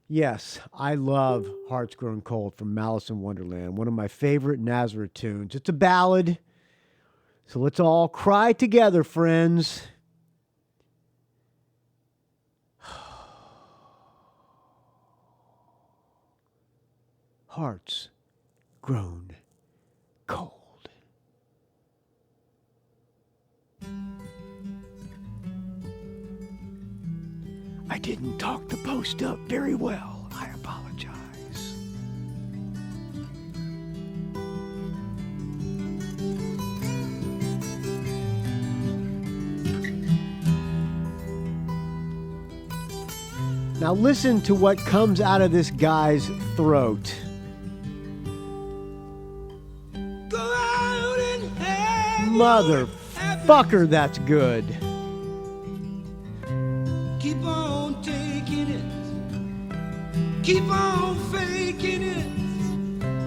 Yes, I love Hearts Grown Cold from Malice in Wonderland, one of my favorite Nazareth tunes. It's a ballad, so let's all cry together, friends. Hearts Grown Cold. I didn't talk the post up very well. I apologize. Now listen to what comes out of this guy's throat. Go out and have Motherfucker, that's good. Keep on taking it. Keep on faking it.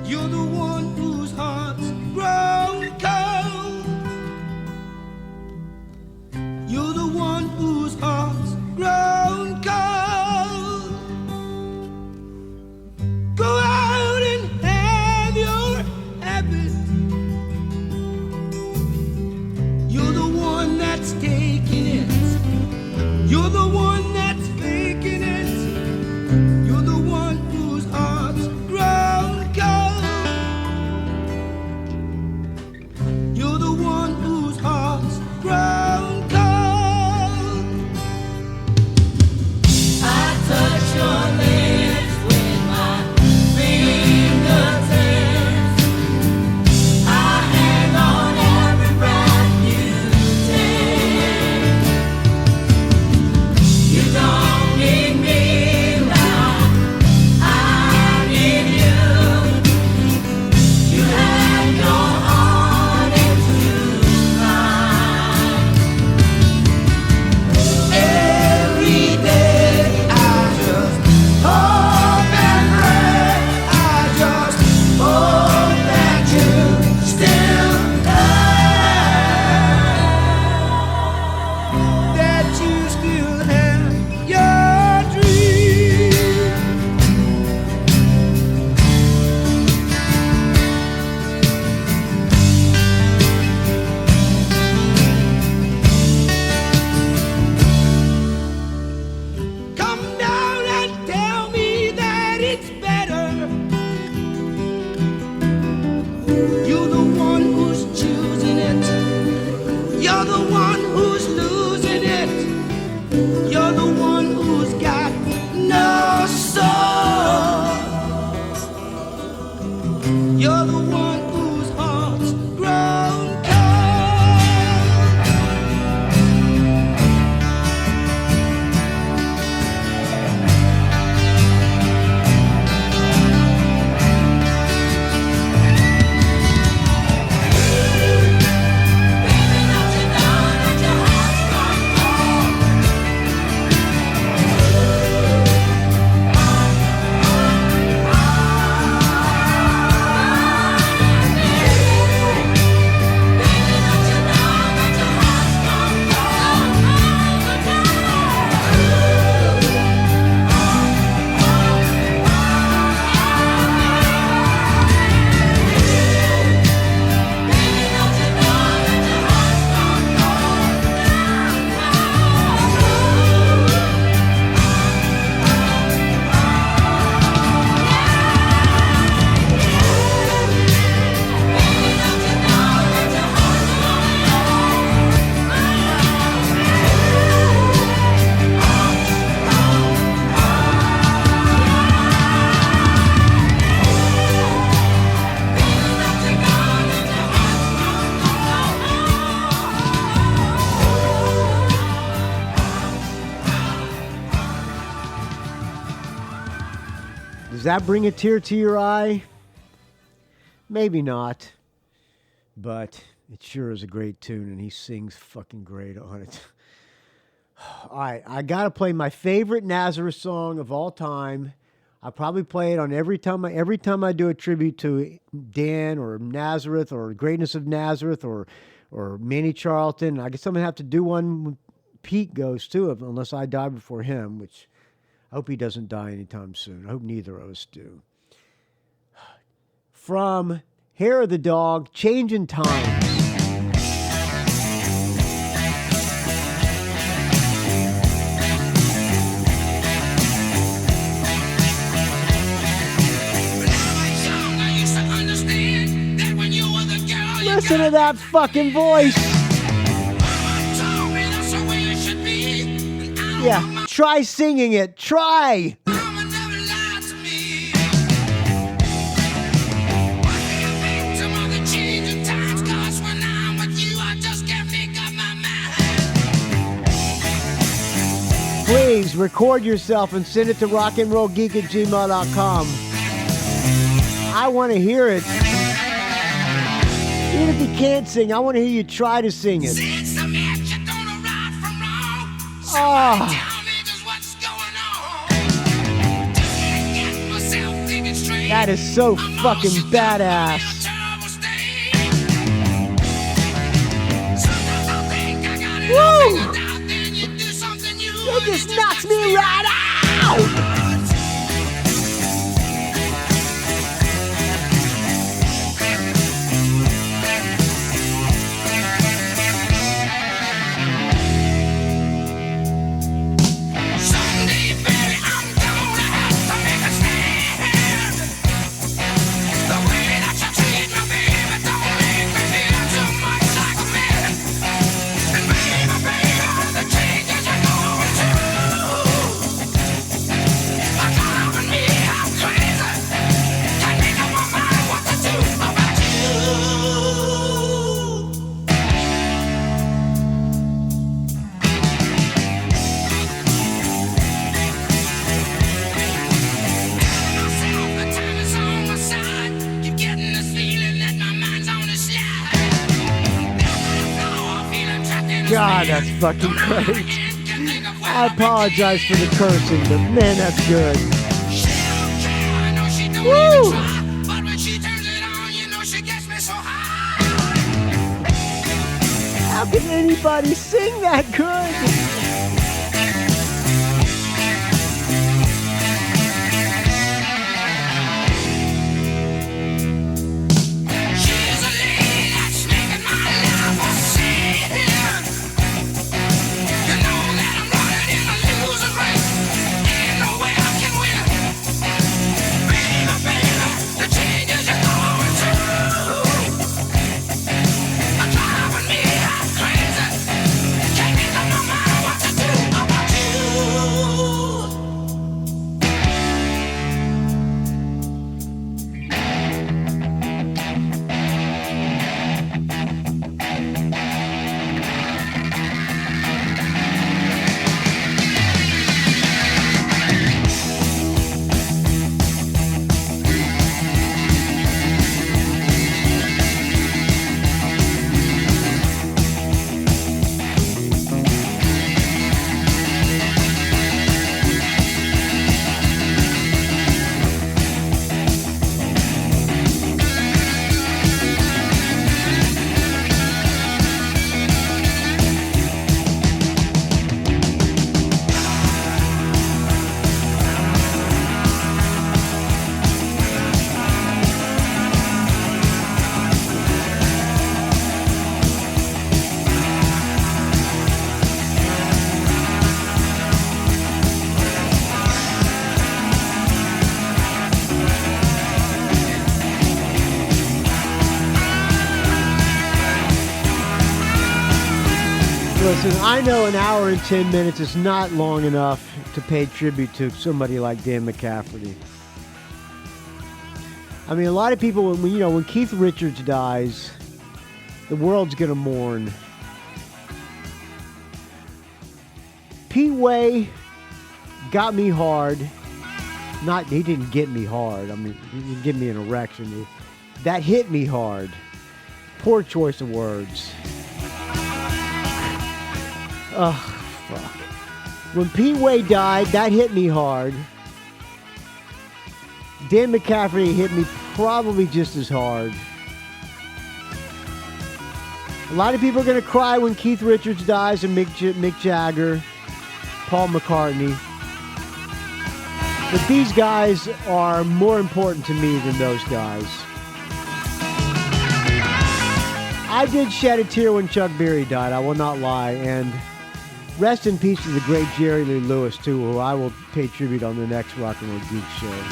You're the one whose heart's grown cold. You're the one whose heart's grown cold. Go out and have your habit. You're the one that's taking it. You're the one that's faking it. You're the one whose heart's grown cold. You're the one whose heart's grown cold. I touch your lips with my fingertips. I hang on every breath you take. You don't need me now. Does that bring a tear to your eye? Maybe not. But it sure is a great tune, and he sings fucking great on it. All right, I got to play my favorite Nazareth song of all time. I probably play it on every time I do a tribute to Dan or Nazareth or Greatness of Nazareth or Manny Charlton. I guess I'm going to have to do one when Pete goes too, unless I die before him, which I hope he doesn't die anytime soon. I hope neither of us do. From Hair of the Dog, Changing Times. Listen to that fucking voice. Yeah, try singing it. Try. Please record yourself and send it to rockandrollgeek@gmail.com. I want to hear it. Even if you can't sing, I want to hear you try to sing it. That is so fucking badass. Woo! It just knocks me right out! God, that's fucking great. I apologize for the cursing, but man, that's good. Woo! How can anybody sing that good? Listen, I know an hour and 10 minutes is not long enough to pay tribute to somebody like Dan McCafferty. I mean, a lot of people, when Keith Richards dies, the world's going to mourn. Pete Way got me hard. He didn't get me hard. I mean, he didn't give me an erection. That hit me hard. Poor choice of words. Oh, fuck. When Pete Way died, that hit me hard. Dan McCafferty hit me probably just as hard. A lot of people are going to cry when Keith Richards dies and Mick Jagger, Paul McCartney. But these guys are more important to me than those guys. I did shed a tear when Chuck Berry died, I will not lie, and rest in peace to the great Jerry Lee Lewis, too, who I will pay tribute on the next Rock and Roll Geek show.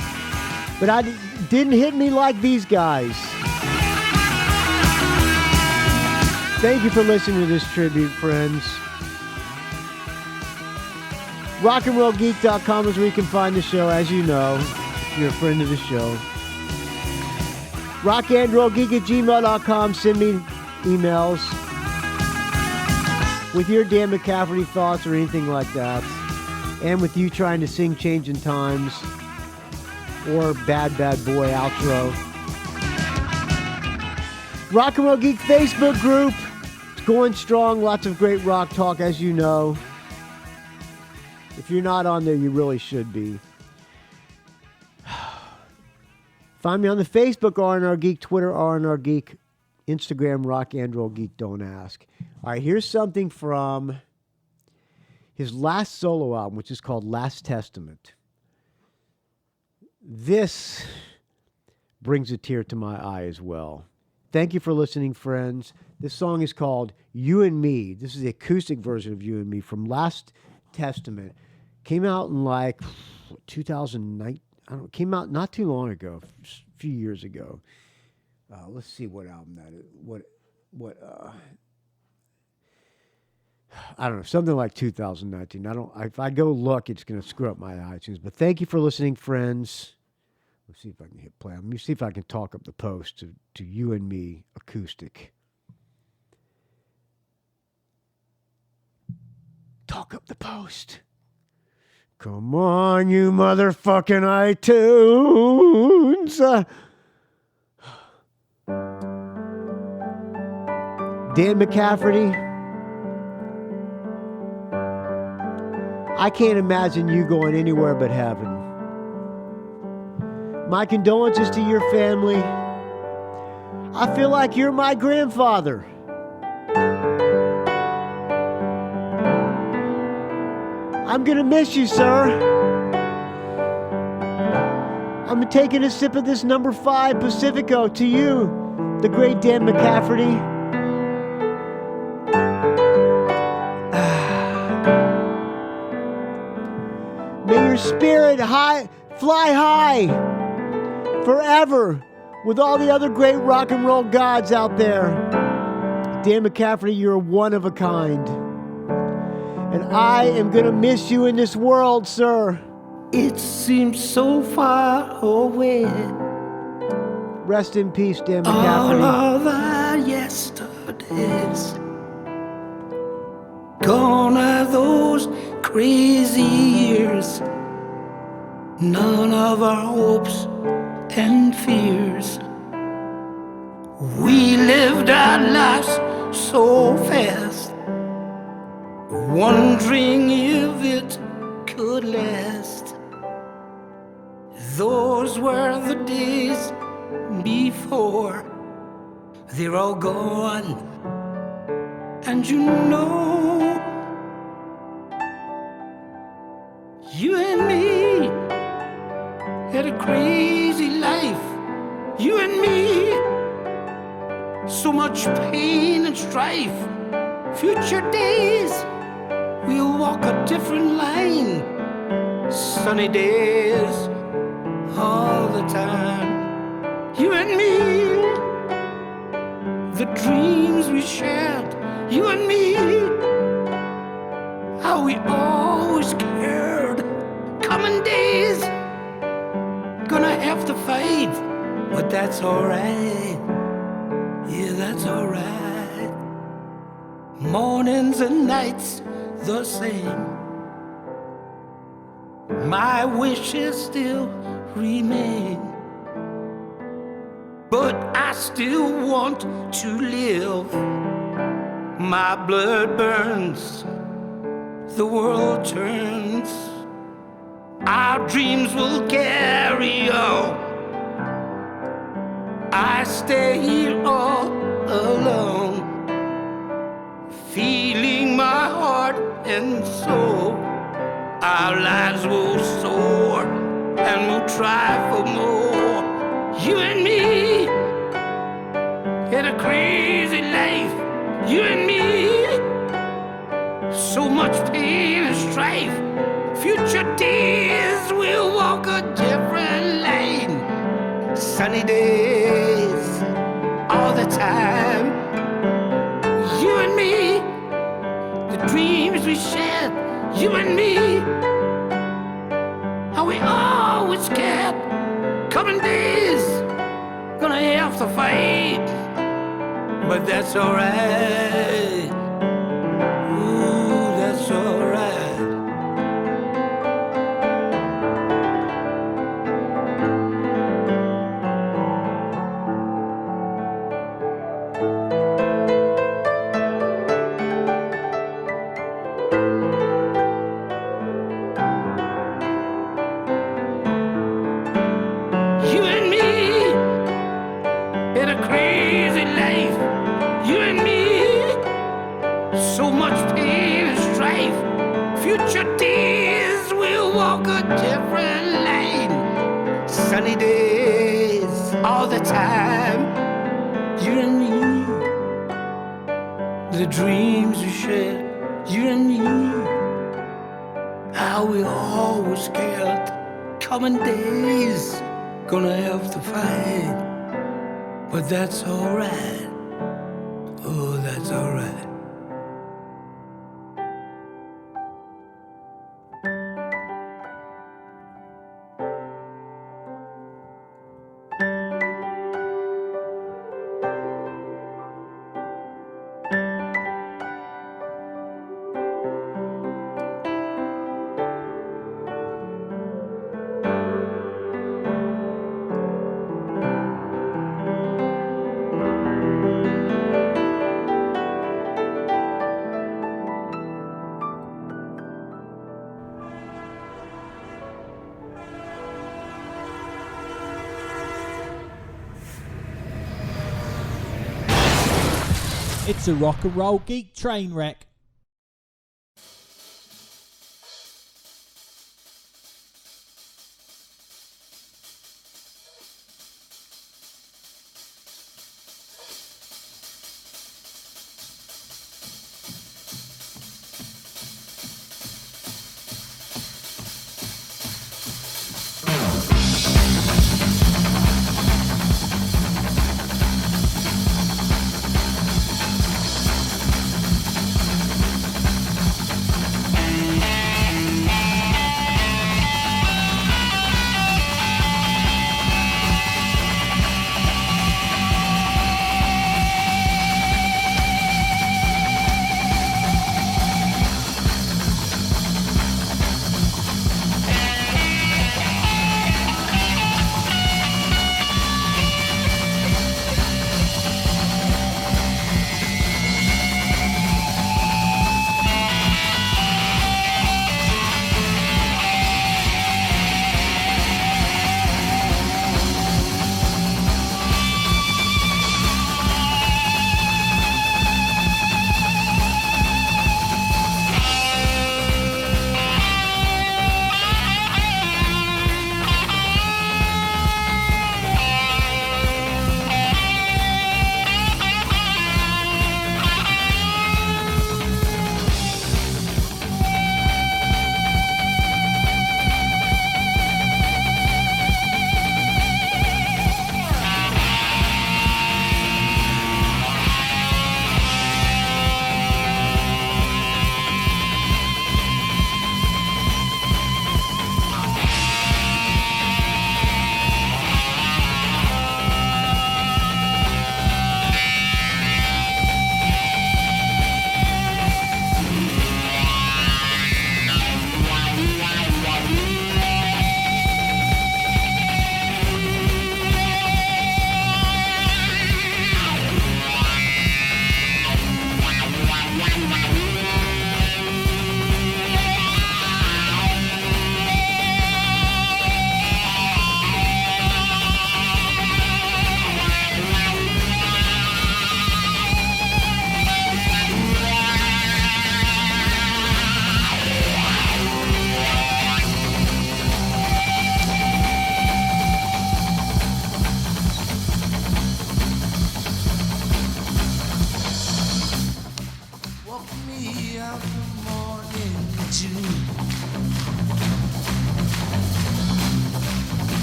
But didn't hit me like these guys. Thank you for listening to this tribute, friends. RockandRollGeek.com is where you can find the show, as you know, if you're a friend of the show. RockandRollGeek@gmail.com. Send me emails with your Dan McCafferty thoughts or anything like that. And with you trying to sing Changing Times or Bad Bad Boy outro. Rock and Roll Geek Facebook group. It's going strong. Lots of great rock talk, as you know. If you're not on there, you really should be. Find me on the Facebook, R&R Geek, Twitter, R&R Geek, Instagram, Rock and Roll Geek, Don't Ask. All right, here's something from his last solo album, which is called Last Testament. This brings a tear to my eye as well. Thank you for listening, friends. This song is called You and Me. This is the acoustic version of You and Me from Last Testament. Came out in like 2009. I don't know. Came out not too long ago, a few years ago. Let's see what album that is. I don't know. Something like 2019. If I go look, it's going to screw up my iTunes. But thank you for listening, friends. Let's see if I can hit play. Let me see if I can talk up the post to You and Me acoustic. Talk up the post. Come on, you motherfucking iTunes. Dan McCafferty. I can't imagine you going anywhere but heaven. My condolences to your family. I feel like you're my grandfather. I'm gonna miss you, sir. I'm taking a sip of this number 5 Pacifico to you, the great Dan McCafferty. May your spirit fly high forever with all the other great rock and roll gods out there. Dan McCafferty, you're one of a kind. And I am going to miss you in this world, sir. It seems so far away. Rest in peace, Dan McCafferty. All of our yesterdays. Gone are those crazy years. None of our hopes and fears. We lived our lives so fast, wondering if it could last. Those were the days before. They're all gone. And you know, you and me had a crazy life. You and me, so much pain and strife. Future days, we'll walk a different line. Sunny days, all the time. You and me, the dreams we shared. You and me, how we always cared. Coming days, gonna have to fight, but that's alright. Yeah, that's alright. Mornings and nights the same. my wishes still remain. But I still want to live. My blood burns, the world turns. Our dreams will carry on. I stay here all alone, feeling my heart and soul. Our lives will soar and we'll try for more. You and me in a crazy life. You and me, so much pain and strife. Future days we'll walk a different lane. Sunny days all the time. You and me, the dreams we shared. You and me, how we always kept. Coming days, gonna have to fight, but that's alright. Ooh, that's alright. Sunny days all the time. You and me, the dreams we shared. You and me, how we always cared. Coming days, gonna have to fight, but that's alright. Oh, that's alright. It's a rock and roll geek train wreck.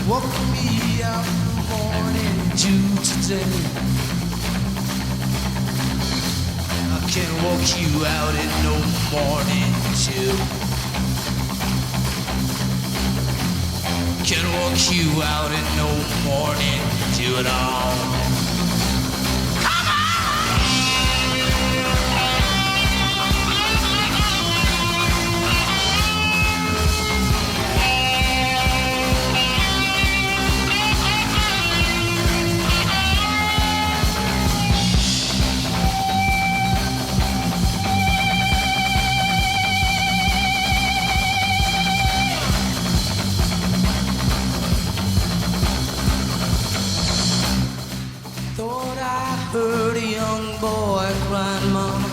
Woke me up in the morning to today. I can't walk you out in no morning chill. Can't walk you out in no morning dew at all. Heard a young boy crying, mama.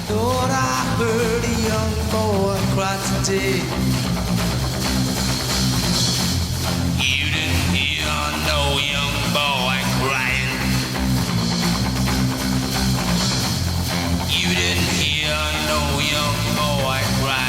Thought I heard a young boy cry today. You didn't hear no young boy crying. You didn't hear no young boy crying.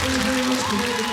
Thank you very much today.